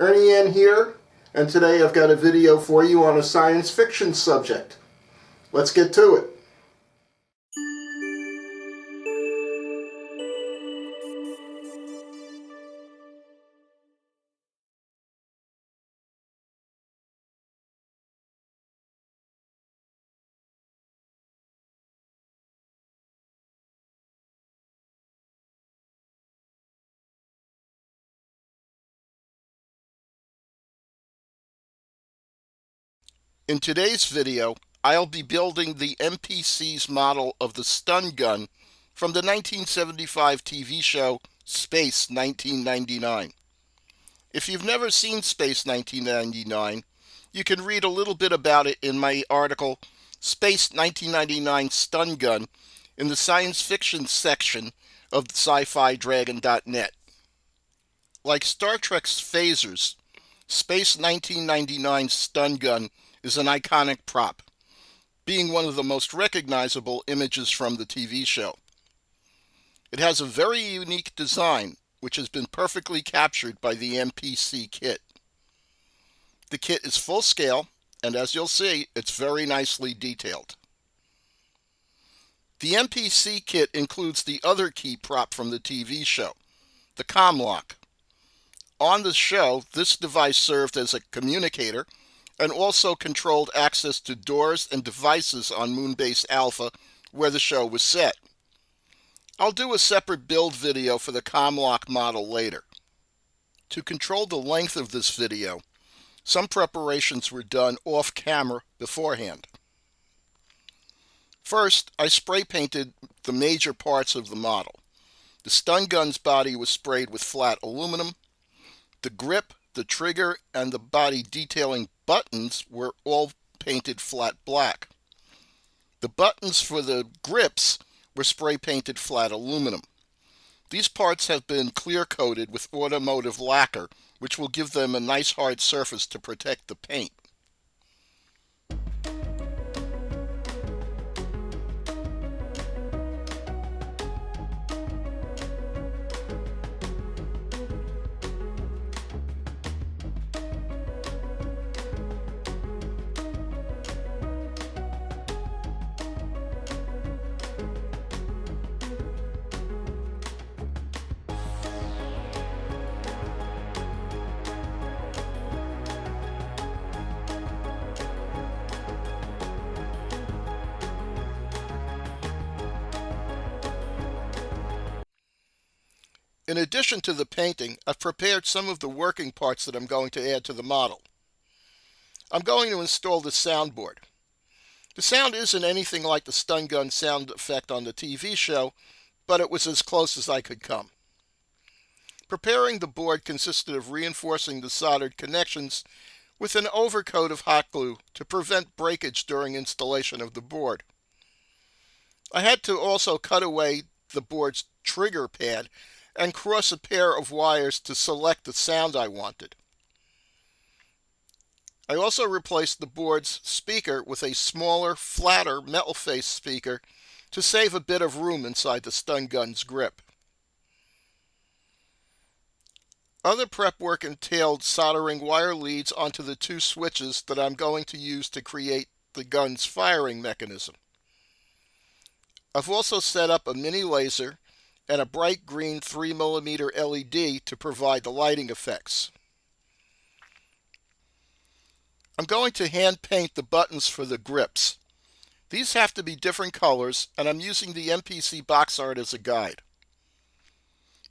Ernie N here, and today I've got a video for you on a science fiction subject. Let's get to it. In today's video, I'll be building the MPC's model of the stun gun from the 1975 TV show Space 1999. If you've never seen Space 1999, you can read a little bit about it in my article, Space 1999 Stun Gun, in the science fiction section of sci-fi-dragon.net. Like Star Trek's phasers, Space 1999's stun gun is an iconic prop, being one of the most recognizable images from the TV show. It has a very unique design, which has been perfectly captured by the MPC kit. The kit is full scale, and as you'll see, it's very nicely detailed. The MPC kit includes the other key prop from the TV show, the comm lock. On the show, this device served as a communicator and also controlled access to doors and devices on Moonbase Alpha, where the show was set. I'll do a separate build video for the CommLock model later. To control the length of this video, some preparations were done off camera beforehand. First, I spray painted the major parts of the model. The stun gun's body was sprayed with flat aluminum. The grip, the trigger, and the body detailing buttons were all painted flat black. The buttons for the grips were spray painted flat aluminum. These parts have been clear coated with automotive lacquer, which will give them a nice hard surface to protect the paint. In addition to the painting, I've prepared some of the working parts that I'm going to add to the model. I'm going to install the soundboard. The sound isn't anything like the stun gun sound effect on the TV show, but it was as close as I could come. Preparing the board consisted of reinforcing the soldered connections with an overcoat of hot glue to prevent breakage during installation of the board. I had to also cut away the board's trigger pad and cross a pair of wires to select the sound I wanted. I also replaced the board's speaker with a smaller, flatter metal face speaker to save a bit of room inside the stun gun's grip. Other prep work entailed soldering wire leads onto the two switches that I'm going to use to create the gun's firing mechanism. I've also set up a mini laser and a bright green 3mm LED to provide the lighting effects. I'm going to hand paint the buttons for the grips. These have to be different colors, and I'm using the MPC box art as a guide.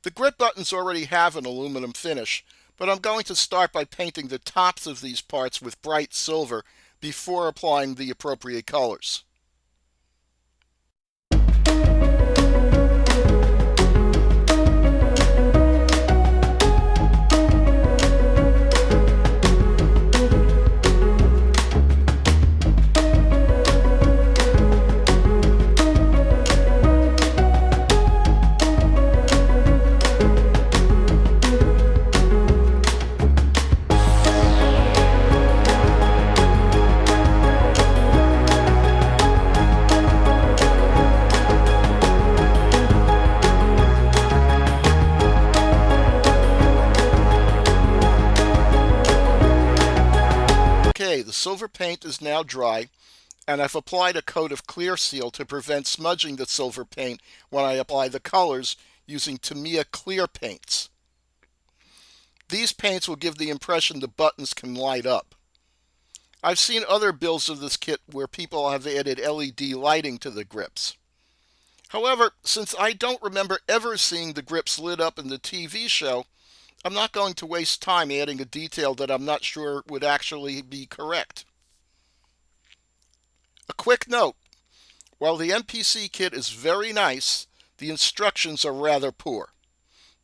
The grip buttons already have an aluminum finish, but I'm going to start by painting the tops of these parts with bright silver before applying the appropriate colors. silver paint is now dry, and I've applied a coat of clear seal to prevent smudging the silver paint when I apply the colors using Tamiya clear paints. These paints will give the impression the buttons can light up. I've seen other builds of this kit where people have added LED lighting to the grips. However, since I don't remember ever seeing the grips lit up in the TV show, I'm not going to waste time adding a detail that I'm not sure would actually be correct. A quick note, while the MPC kit is very nice, the instructions are rather poor.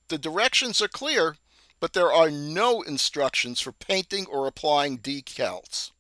The directions are clear, but there are no instructions for painting or applying decals.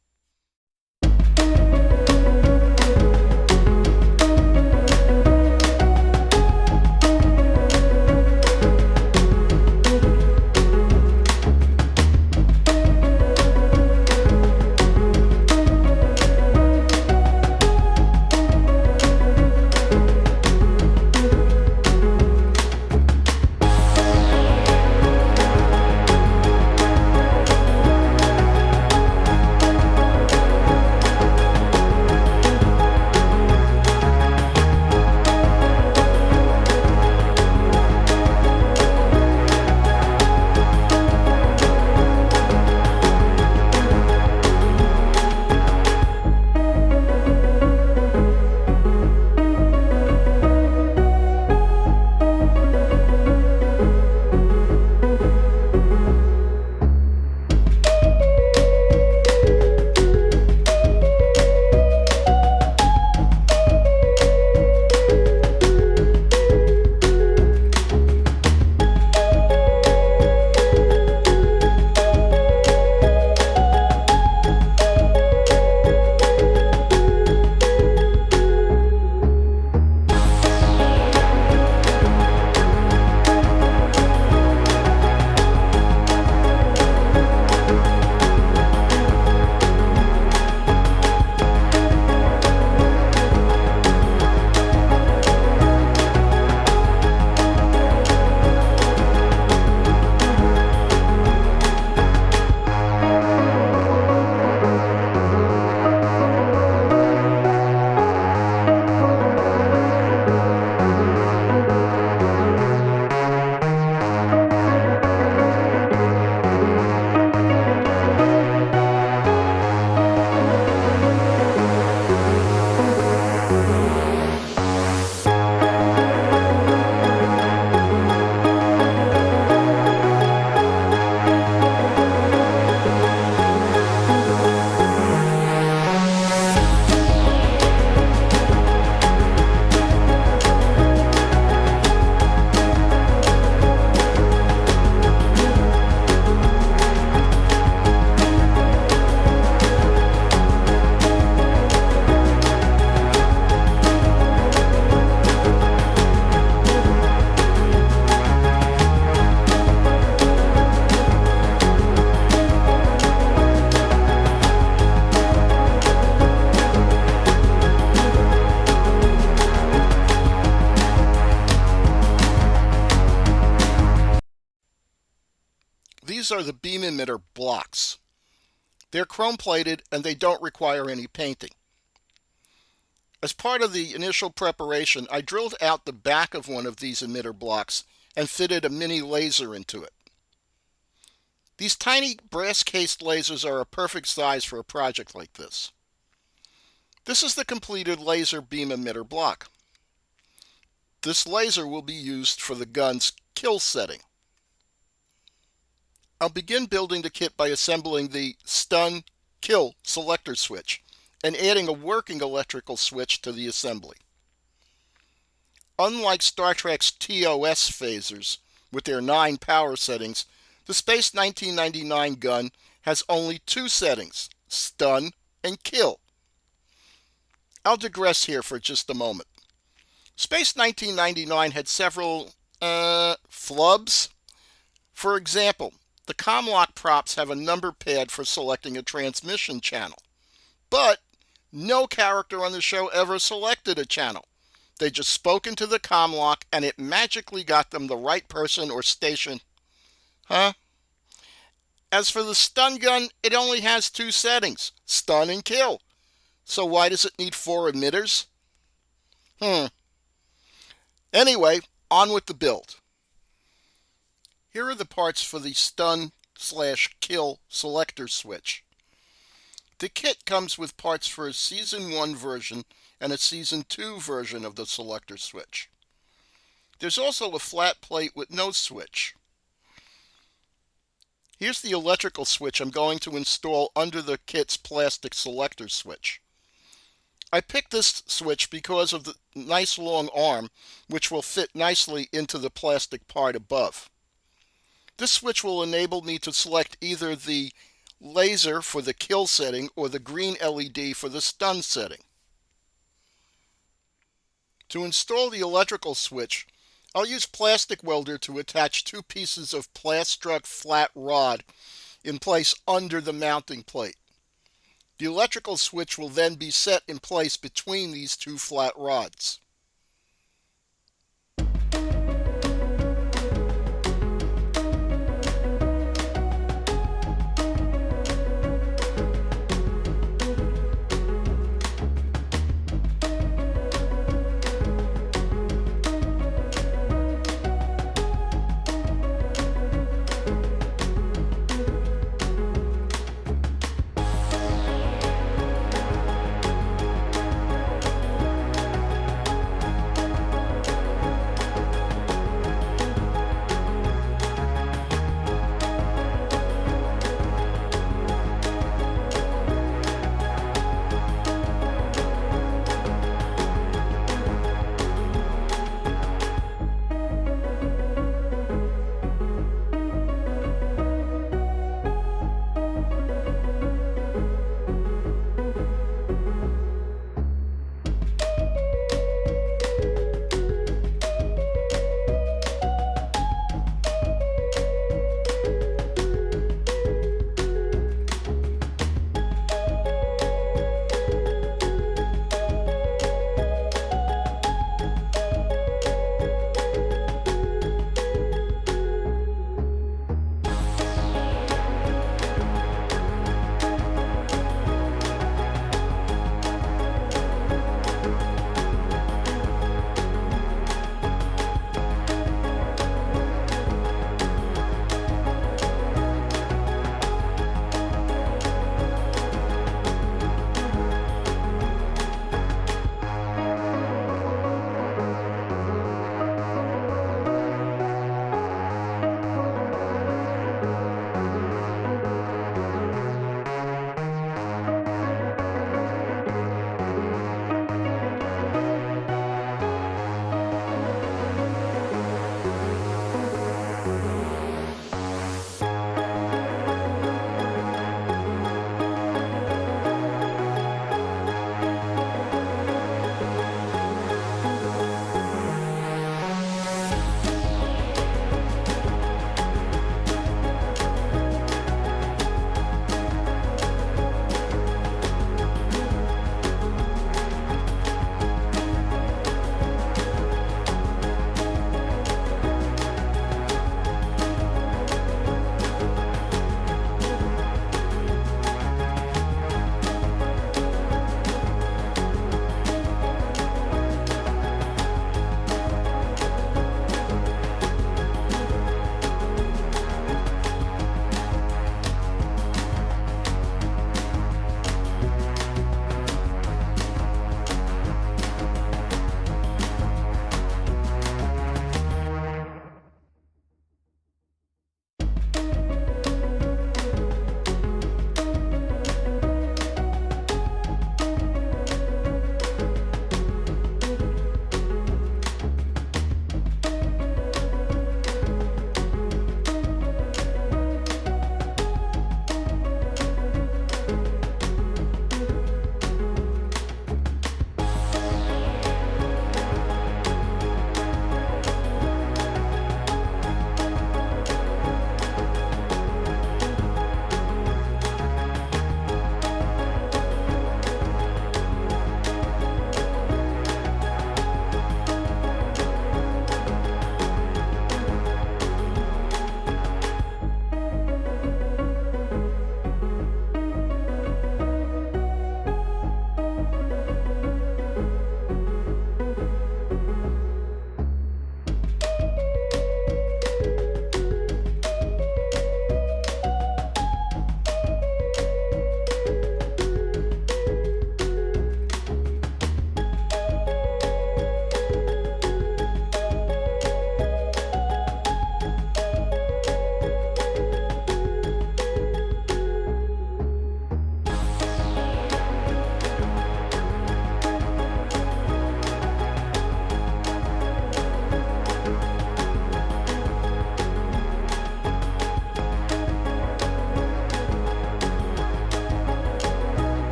These are the beam emitter blocks. They're chrome plated and they don't require any painting. As part of the initial preparation, I drilled out the back of one of these emitter blocks and fitted a mini laser into it. These tiny brass-cased lasers are a perfect size for a project like this. This is the completed laser beam emitter block. This laser will be used for the gun's kill setting. I'll begin building the kit by assembling the stun kill selector switch and adding a working electrical switch to the assembly. Unlike Star Trek's TOS phasers with their 9 power settings, the Space 1999 gun has only 2 settings, stun and kill. I'll digress here for just a moment. Space 1999 had several flubs. For example, the comlock props have a number pad for selecting a transmission channel, but no character on the show ever selected a channel. They just spoke into the comlock and it magically got them the right person or station. And As for the stun gun, it only has two settings, stun and kill. So why does it need four emitters? Anyway, on with the build. Here are the parts for the stun/kill selector switch. The kit comes with parts for a Season 1 version and a Season 2 version of the selector switch. There's also a flat plate with no switch. Here's the electrical switch I'm going to install under the kit's plastic selector switch. I picked this switch because of the nice long arm, which will fit nicely into the plastic part above. This switch will enable me to select either the laser for the kill setting or the green LED for the stun setting. To install the electrical switch, I'll use plastic welder to attach two pieces of Plastruck flat rod in place under the mounting plate. The electrical switch will then be set in place between these two flat rods.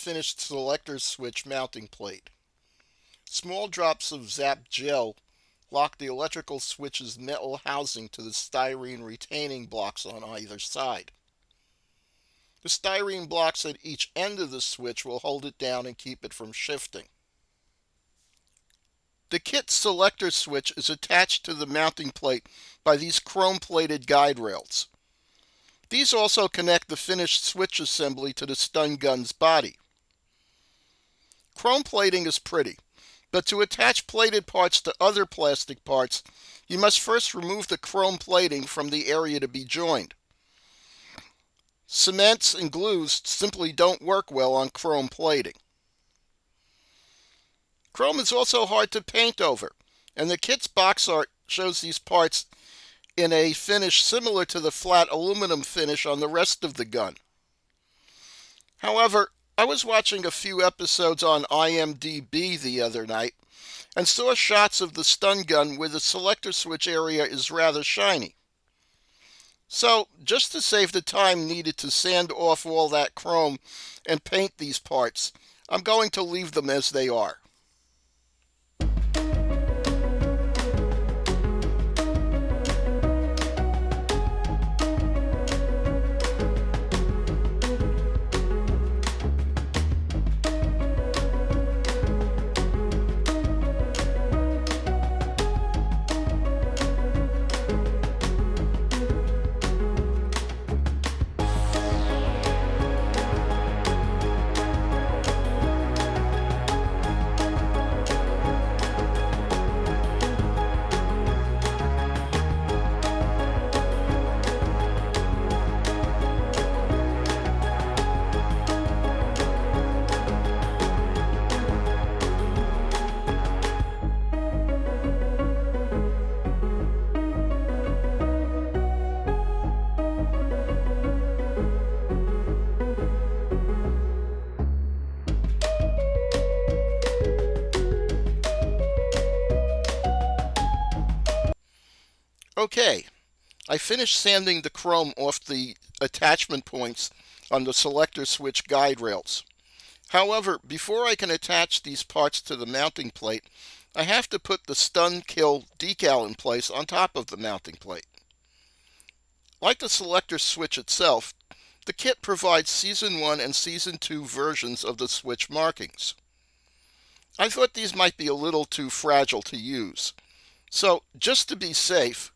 finished selector switch mounting plate. Small drops of Zap gel lock the electrical switch's metal housing to the styrene retaining blocks on either side. The styrene blocks at each end of the switch will hold it down and keep it from shifting. The kit selector switch is attached to the mounting plate by these chrome-plated guide rails. These also connect the finished switch assembly to the stun gun's body. Chrome plating is pretty, but to attach plated parts to other plastic parts, you must first remove the chrome plating from the area to be joined. Cements and glues simply don't work well on chrome plating. Chrome is also hard to paint over, and the kit's box art shows these parts in a finish similar to the flat aluminum finish on the rest of the gun. However, I was watching a few episodes on IMDb the other night and saw shots of the stun gun where the selector switch area is rather shiny. So, just to save the time needed to sand off all that chrome and paint these parts, I'm going to leave them as they are. Okay, I finished sanding the chrome off the attachment points on the selector switch guide rails. However, before I can attach these parts to the mounting plate, I have to put the stun kill decal in place on top of the mounting plate. Like the selector switch itself, the kit provides Season 1 and Season 2 versions of the switch markings. I thought these might be a little too fragile to use, so just to be safe,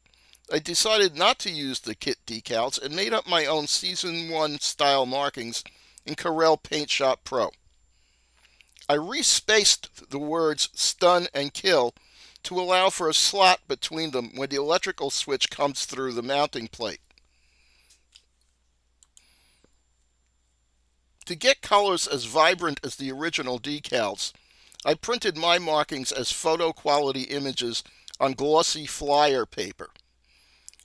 I decided not to use the kit decals and made up my own Season 1 style markings in Corel Paint Shop Pro. I respaced the words stun and kill to allow for a slot between them when the electrical switch comes through the mounting plate. To get colors as vibrant as the original decals, I printed my markings as photo quality images on glossy flyer paper.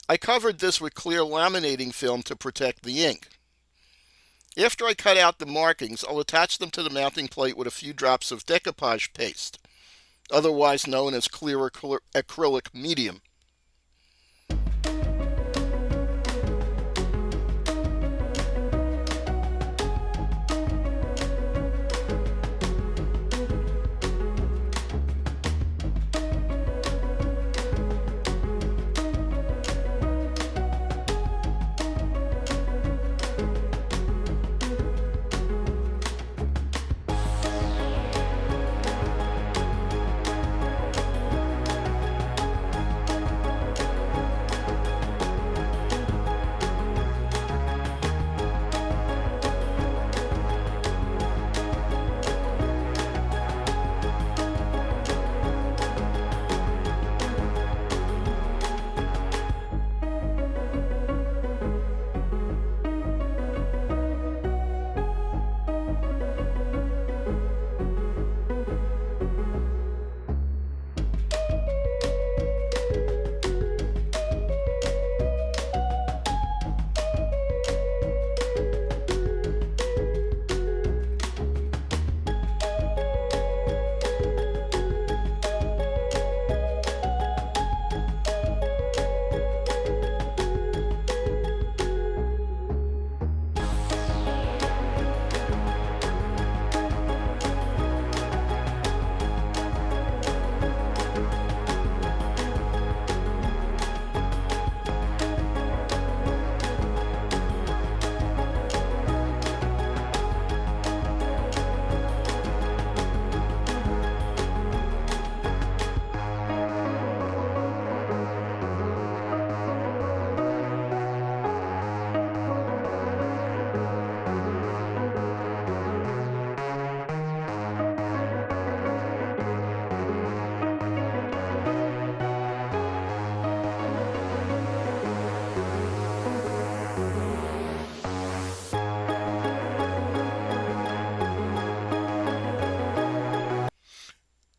I covered this with clear laminating film to protect the ink. After I cut out the markings, I'll attach them to the mounting plate with a few drops of decoupage paste, otherwise known as clear acrylic medium.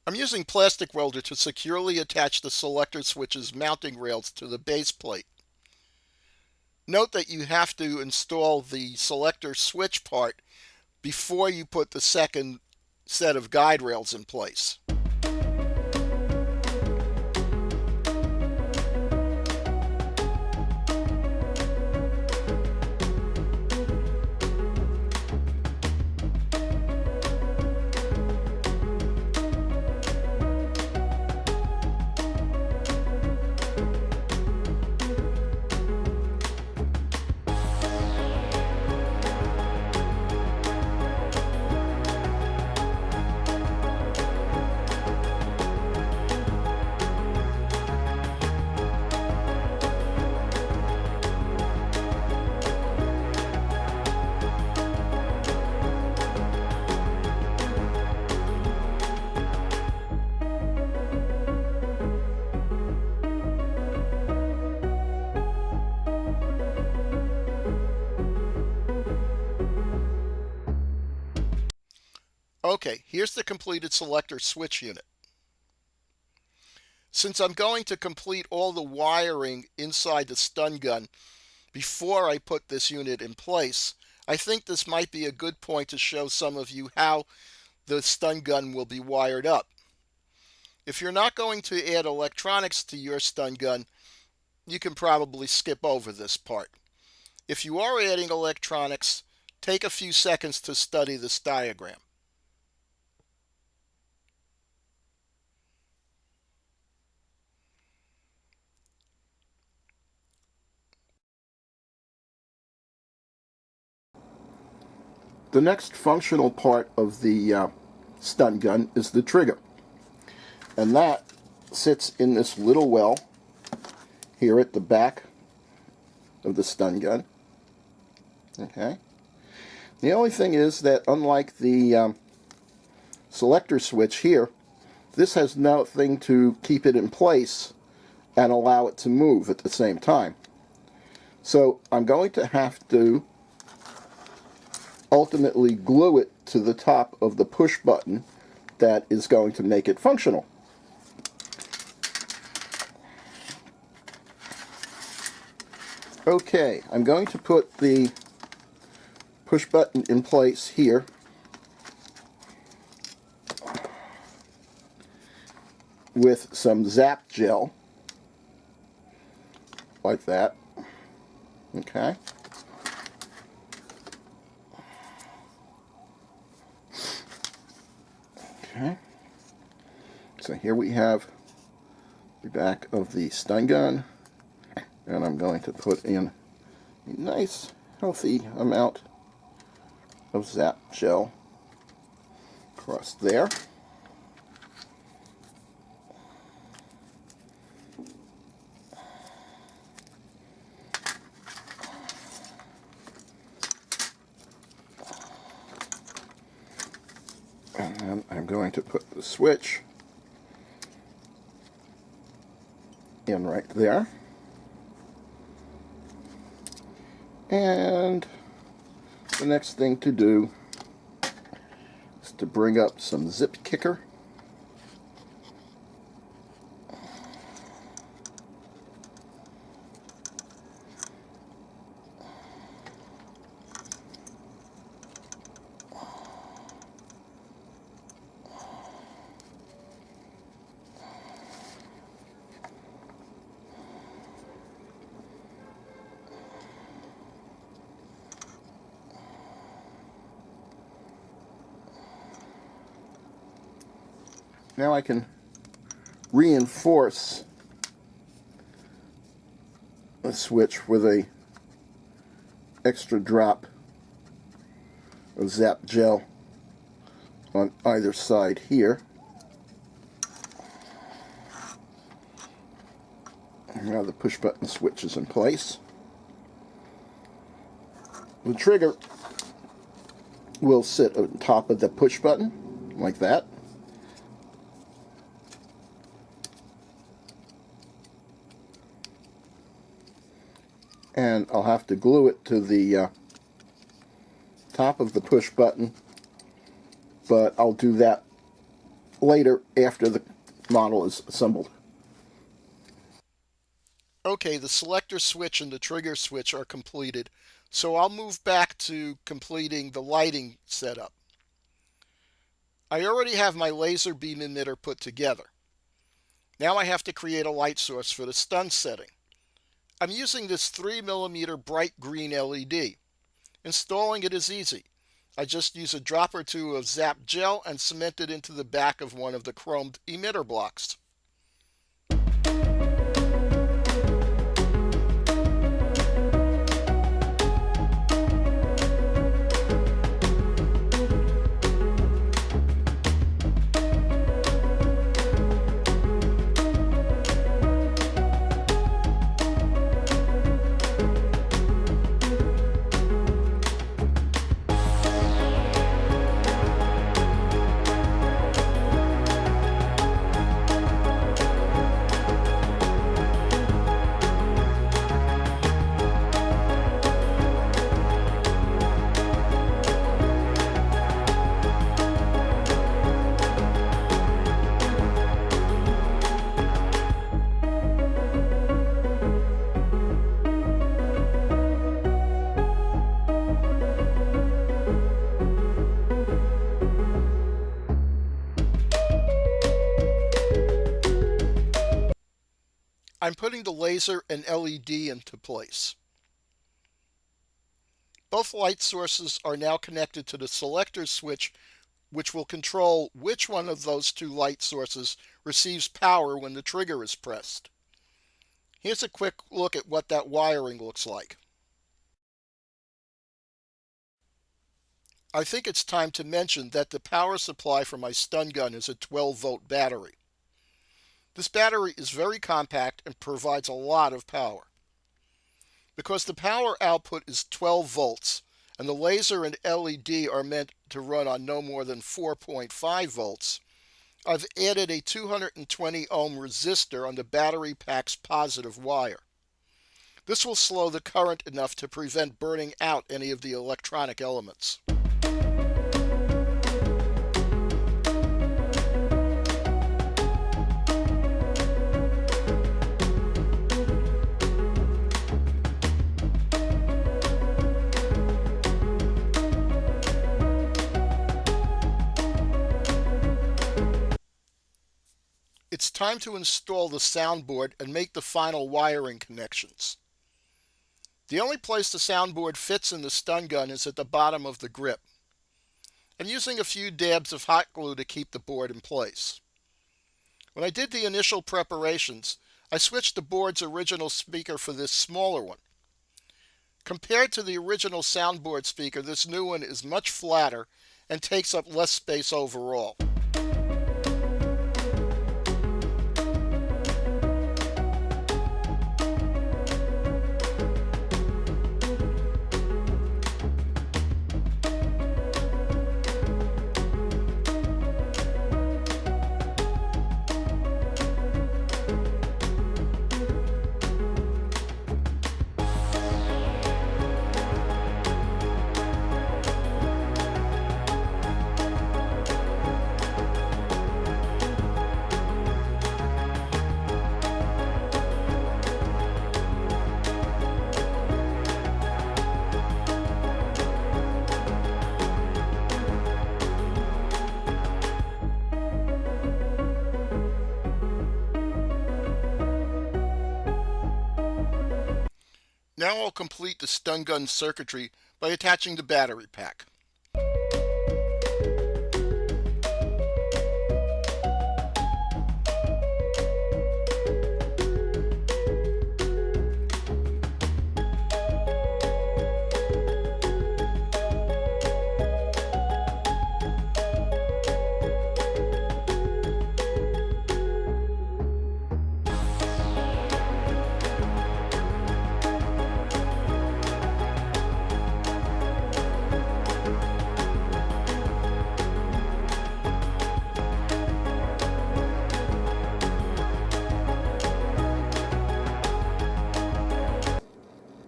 I'm using plastic welder to securely attach the selector switch's mounting rails to the base plate. Note that you have to install the selector switch part before you put the second set of guide rails in place. Okay, here's the completed selector switch unit. Since I'm going to complete all the wiring inside the stun gun before I put this unit in place, I think this might be a good point to show some of you how the stun gun will be wired up. If you're not going to add electronics to your stun gun, you can probably skip over this part. If you are adding electronics, take a few seconds to study this diagram. The next functional part of the stun gun is the trigger, and that sits in this little well here at the back of the stun gun. Okay. The only thing is that unlike the selector switch here, this has nothing to keep it in place and allow it to move at the same time. So I'm going to have to ultimately glue it to the top of the push button that is going to make it functional. Okay, I'm going to put the push button in place here. With some zap gel, like that. Okay. Okay. So here we have the back of the stun gun, and I'm going to put in a nice, healthy amount of zap gel across there. And then I'm going to put the switch in right there. And the next thing to do is to bring up some zip kicker. Now I can reinforce the switch with a extra drop of zap gel on either side here. Now the push button switch is in place. The trigger will sit on top of the push button like that. And I'll have to glue it to the top of the push button, but I'll do that later after the model is assembled. Okay, the selector switch and the trigger switch are completed, so I'll move back to completing the lighting setup. I already have my laser beam emitter put together. Now I have to create a light source for the stun setting. I'm using this 3mm bright green LED. Installing it is easy. I just use a drop or two of Zap gel and cement it into the back of one of the chromed emitter blocks. I'm putting the laser and LED into place. Both light sources are now connected to the selector switch, which will control which one of those two light sources receives power when the trigger is pressed. Here's a quick look at what that wiring looks like. I think it's time to mention that the power supply for my stun gun is a 12-volt battery. This battery is very compact and provides a lot of power. Because the power output is 12 volts and the laser and LED are meant to run on no more than 4.5 volts, I've added a 220 ohm resistor on the battery pack's positive wire. This will slow the current enough to prevent burning out any of the electronic elements. It's time to install the soundboard and make the final wiring connections. The only place the soundboard fits in the stun gun is at the bottom of the grip. I'm using a few dabs of hot glue to keep the board in place. When I did the initial preparations, I switched the board's original speaker for this smaller one. Compared to the original soundboard speaker, this new one is much flatter and takes up less space overall. Now I'll complete the stun gun circuitry by attaching the battery pack.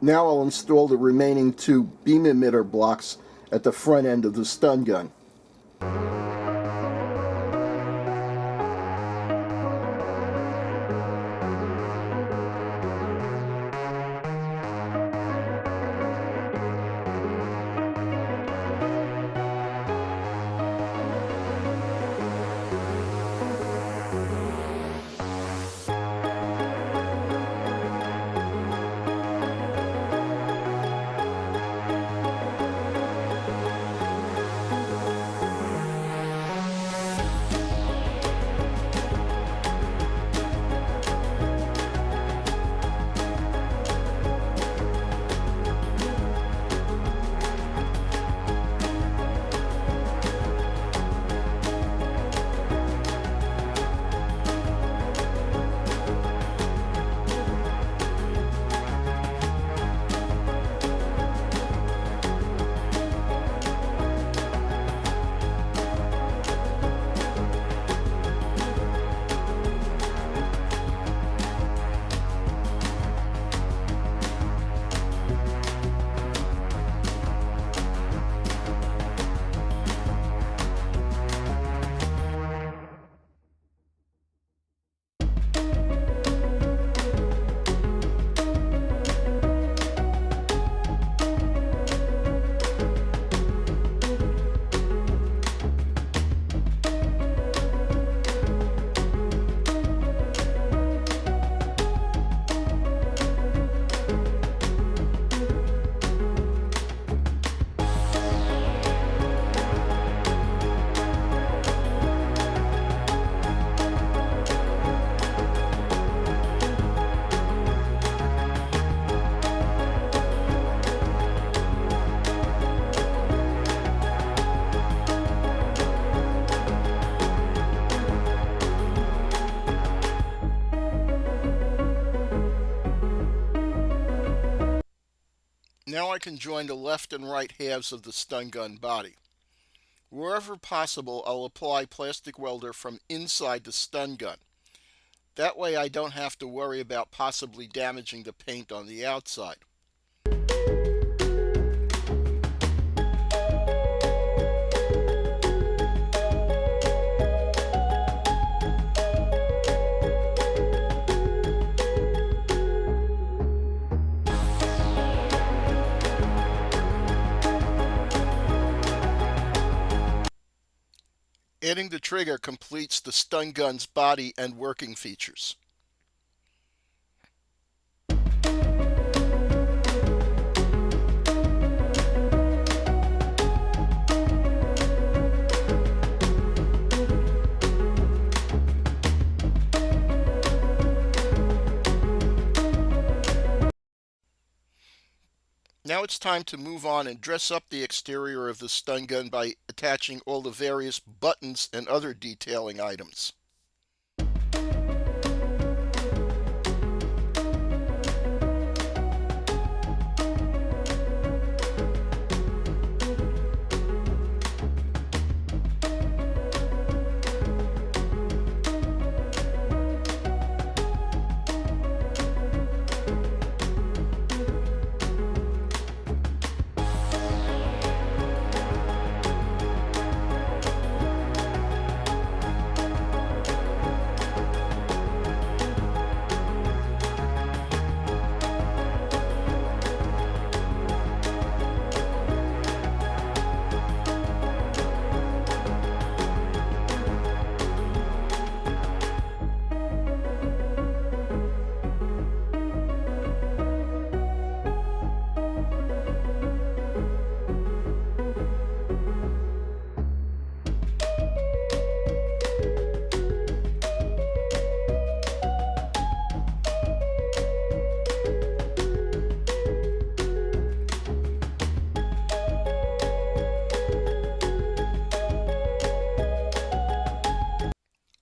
Now I'll install the remaining two beam emitter blocks at the front end of the stun gun. Now I can join the left and right halves of the stun gun body. Wherever possible, I'll apply plastic welder from inside the stun gun. That way I don't have to worry about possibly damaging the paint on the outside. Adding the trigger completes the stun gun's body and working features. Now it's time to move on and dress up the exterior of the stun gun by attaching all the various buttons and other detailing items.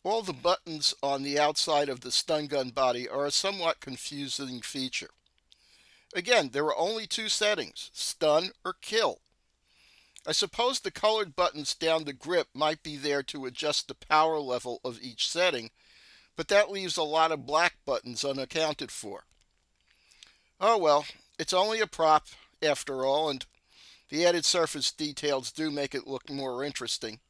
All the buttons on the outside of the stun gun body are a somewhat confusing feature. Again, there are only two settings, stun or kill. I suppose the colored buttons down the grip might be there to adjust the power level of each setting, but that leaves a lot of black buttons unaccounted for. Oh well, it's only a prop after all, and the added surface details do make it look more interesting,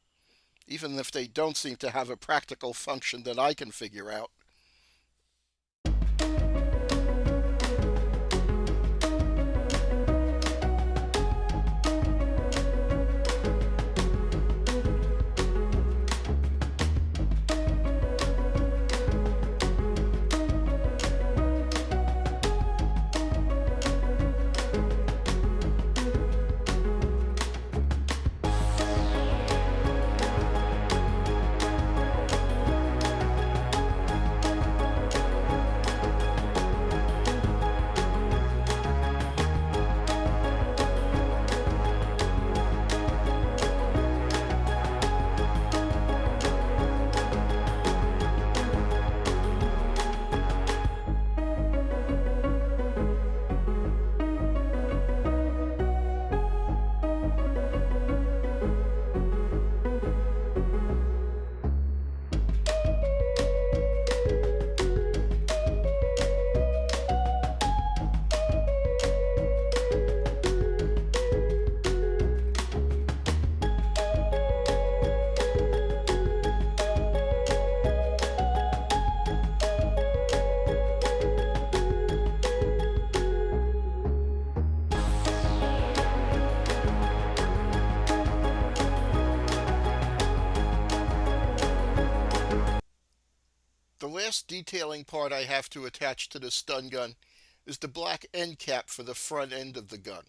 even if they don't seem to have a practical function that I can figure out. The last detailing part I have to attach to the stun gun is the black end cap for the front end of the gun.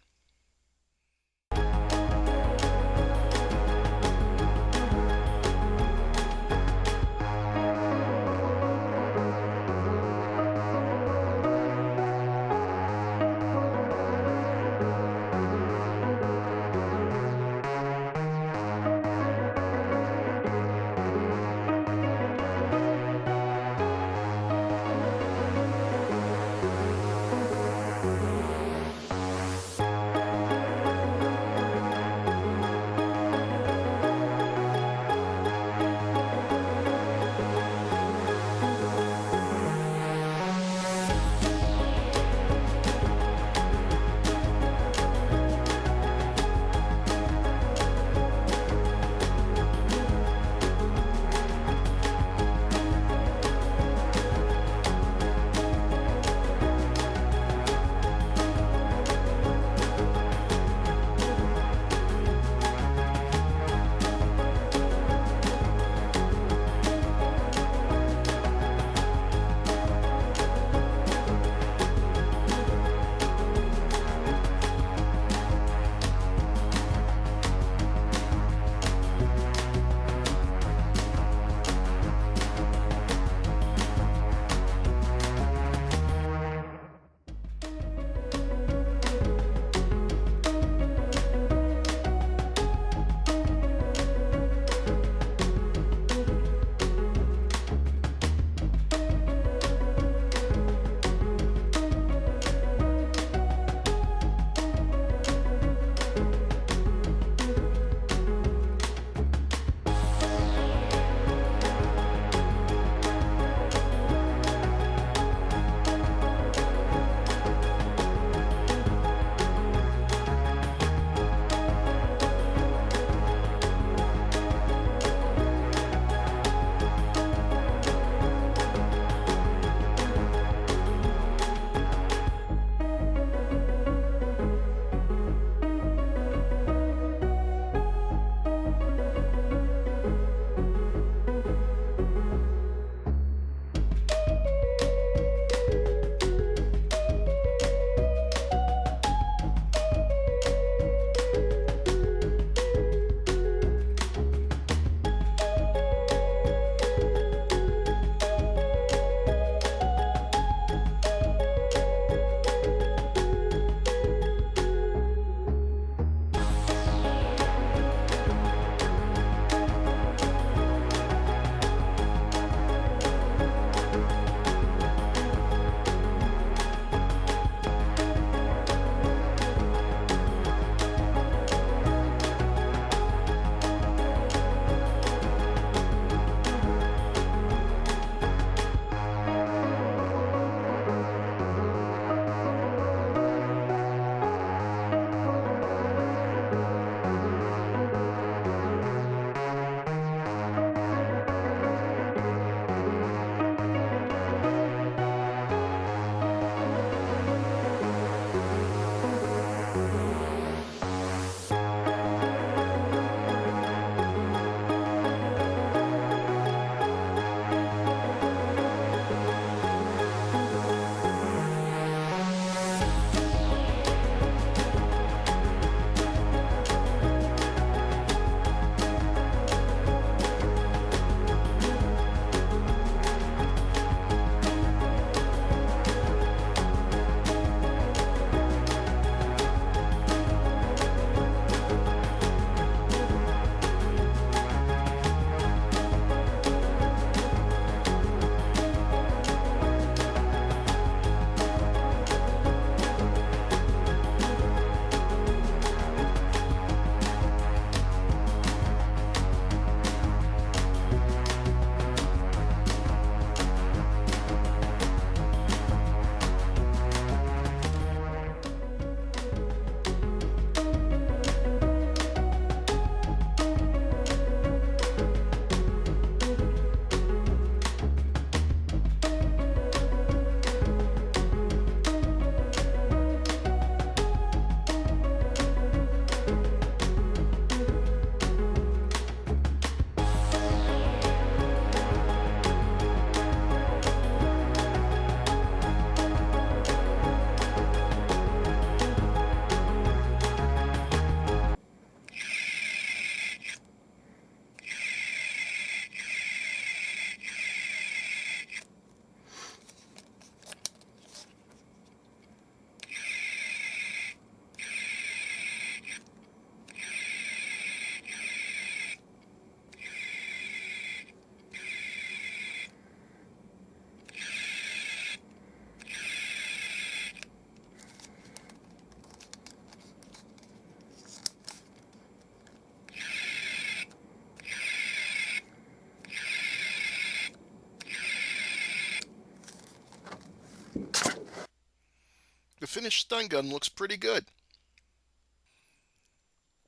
finished stun gun looks pretty good.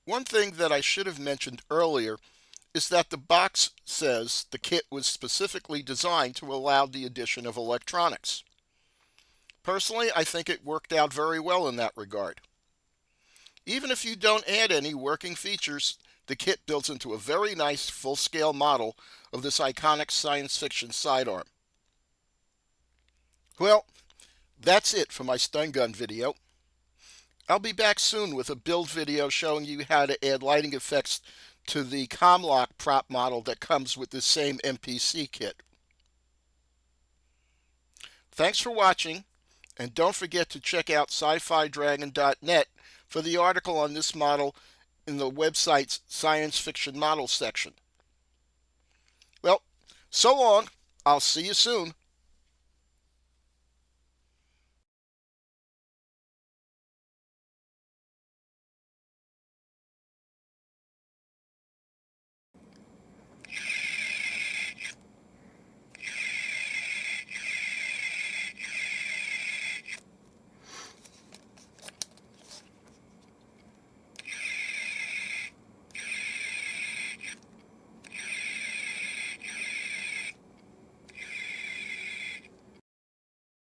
One thing that I should have mentioned earlier is that the box says the kit was specifically designed to allow the addition of electronics. Personally, I think it worked out very well in that regard. Even if you don't add any working features, the kit builds into a very nice full-scale model of this iconic science fiction sidearm. Well, that's it for my stun gun video. I'll be back soon with a build video showing you how to add lighting effects to the Comlock prop model that comes with the same MPC kit. Thanks for watching, and don't forget to check out sci-fi-dragon.net for the article on this model in the website's science fiction model section. Well, so long. I'll see you soon.